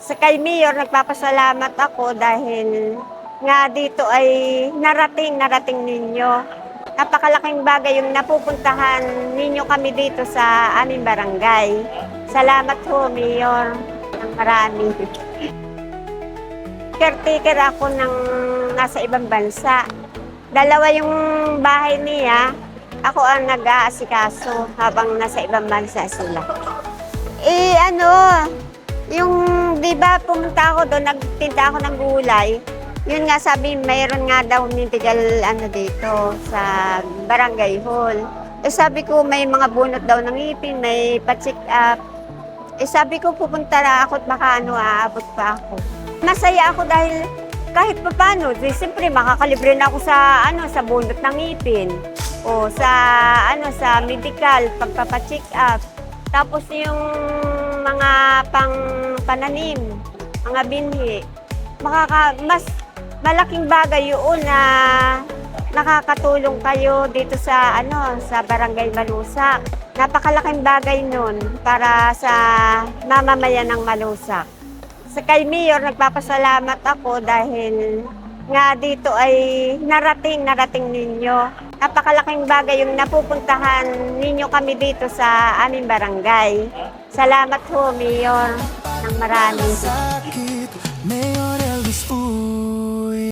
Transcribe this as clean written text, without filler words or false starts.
Sa kay Mayor, nagpapasalamat ako dahil nga dito ay narating ninyo. Napakalaking bagay yung napupuntahan ninyo kami dito sa aming barangay. Salamat po, Mayor, ng marami. Caretaker ako ng nasa ibang bansa. Dalawa yung bahay niya, ako ang nag-aasikaso habang nasa ibang bansa sila. Yung di ba pumunta ako doon, nagtinda ako ng gulay. Yun nga sabi, mayroon nga daw mintigal dito sa barangay hall. Sabi ko may mga bunot daw ng ngipin, may pa-check up. Sabi ko pupunta na ako at baka aabot pa ako. Masaya ako dahil kahit paano, siyempre makakalibre na ako sa bunot ng ngipin o sa medical, pagpapa-check up. Tapos yung mga pananim, mga binhi, mas malaking bagay yun na nakakatulong kayo dito sa Barangay Malusak. Napakalaking bagay nun para sa mamamayan ng Malusak. Sa kay Mayor, nagpapasalamat ako dahil nga dito ay narating ninyo. Napakalaking bagay yung napupuntahan ninyo kami dito sa aming barangay. Salamat po, Mayor, ng marami.